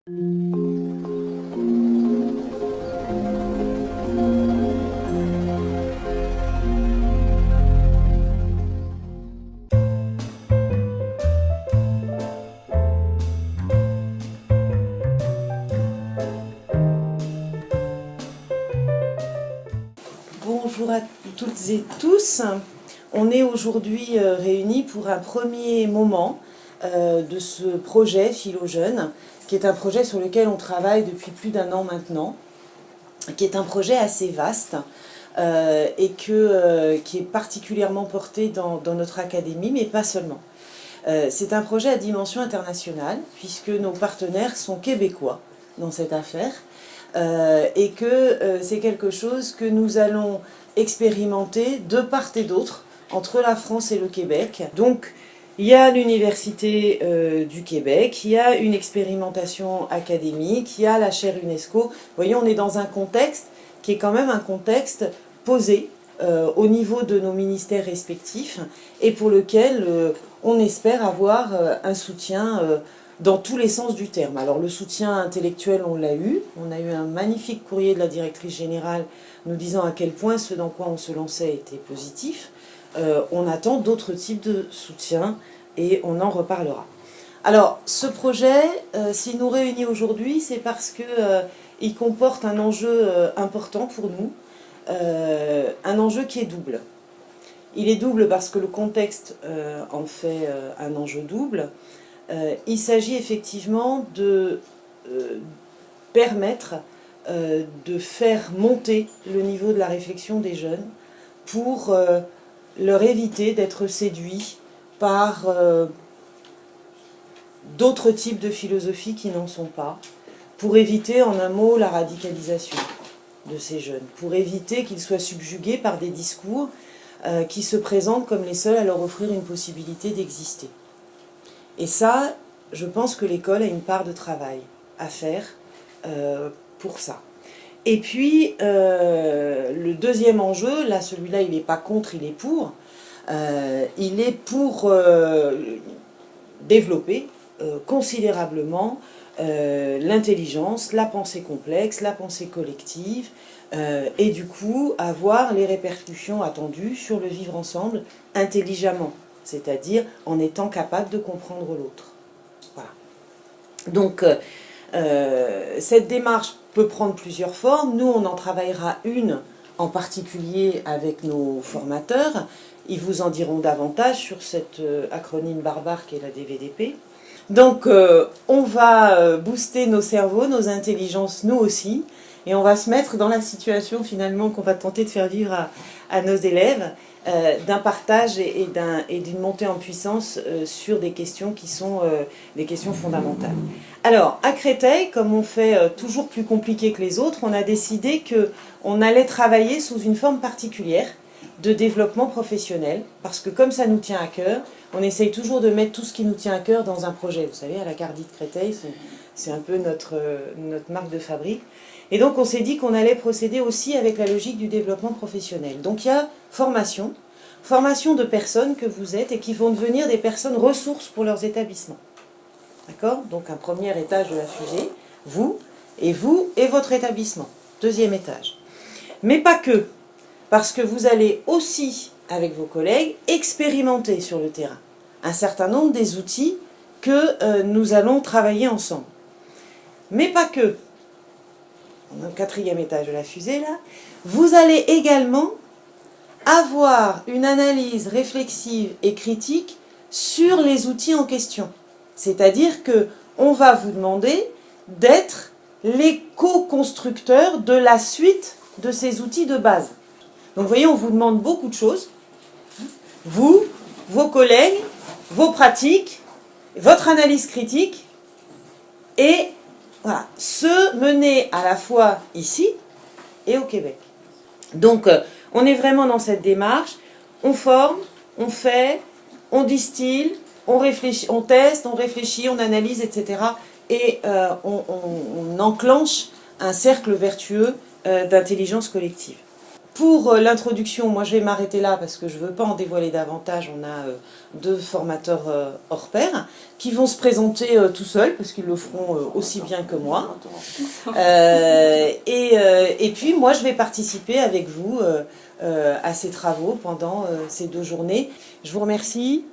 Bonjour à toutes et tous. On est aujourd'hui réunis pour un premier moment de ce projet Philo-Jeunes, qui est un projet sur lequel on travaille depuis plus d'un an maintenant, qui est un projet assez vaste et qui est particulièrement porté dans notre académie, mais pas seulement. C'est un projet à dimension internationale, puisque nos partenaires sont québécois dans cette affaire, et que c'est quelque chose que nous allons expérimenter de part et d'autre entre la France et le Québec. Donc il y a l'Université du Québec, il y a une expérimentation académique, il y a la chaire UNESCO. Vous voyez, on est dans un contexte qui est quand même un contexte posé au niveau de nos ministères respectifs et pour lequel on espère avoir un soutien dans tous les sens du terme. Alors le soutien intellectuel, on l'a eu. On a eu un magnifique courrier de la directrice générale nous disant à quel point ce dans quoi on se lançait était positif. On attend d'autres types de soutien et on en reparlera. Alors ce projet, s'il nous réunit aujourd'hui, c'est parce qu'il comporte un enjeu important pour nous, un enjeu qui est double. Il est double parce que le contexte en fait un enjeu double. Il s'agit effectivement de permettre de faire monter le niveau de la réflexion des jeunes pour leur éviter d'être séduits par d'autres types de philosophies qui n'en sont pas, pour éviter en un mot la radicalisation de ces jeunes, pour éviter qu'ils soient subjugués par des discours qui se présentent comme les seuls à leur offrir une possibilité d'exister. Et ça, je pense que l'école a une part de travail à faire pour ça. Et puis, le deuxième enjeu, là celui-là il n'est pas contre, il est pour. Il est pour développer considérablement l'intelligence, la pensée complexe, la pensée collective, et du coup avoir les répercussions attendues sur le vivre ensemble intelligemment, c'est-à-dire en étant capable de comprendre l'autre. Voilà. Donc cette démarche peut prendre plusieurs formes. Nous, on en travaillera une en particulier avec nos formateurs. Ils vous en diront davantage sur cet acronyme barbare qu'est la DVDP. Donc on va booster nos cerveaux, nos intelligences, nous aussi, et on va se mettre dans la situation finalement qu'on va tenter de faire vivre à nos élèves, d'un partage et d'une montée en puissance sur des questions qui sont des questions fondamentales. Alors, à Créteil, comme on fait toujours plus compliqué que les autres, on a décidé qu'on allait travailler sous une forme particulière de développement professionnel, parce que comme ça nous tient à cœur, on essaye toujours de mettre tout ce qui nous tient à cœur dans un projet. Vous savez, à la Cardi de Créteil, c'est un peu notre marque de fabrique. Et donc on s'est dit qu'on allait procéder aussi avec la logique du développement professionnel. Donc il y a formation de personnes que vous êtes et qui vont devenir des personnes ressources pour leurs établissements. D'accord? Donc un premier étage de la fusée, vous et votre établissement. Deuxième étage. Mais pas que, parce que vous allez aussi, avec vos collègues, expérimenter sur le terrain un certain nombre des outils que nous allons travailler ensemble. Mais pas que. On a le quatrième étage de la fusée là. Vous allez également avoir une analyse réflexive et critique sur les outils en question. C'est-à-dire qu'on va vous demander d'être les co-constructeurs de la suite de ces outils de base. Donc vous voyez, on vous demande beaucoup de choses. Vous, vos collègues, vos pratiques, votre analyse critique, et voilà, se mener à la fois ici et au Québec. Donc on est vraiment dans cette démarche, on forme, on fait, on distille, on réfléchit, on teste, on réfléchit, on analyse, etc. Et on enclenche un cercle vertueux d'intelligence collective. Pour l'introduction, moi je vais m'arrêter là parce que je ne veux pas en dévoiler davantage. On a deux formateurs hors pair qui vont se présenter tout seuls parce qu'ils le feront aussi bien que moi. Et puis moi je vais participer avec vous à ces travaux pendant ces 2 journées. Je vous remercie.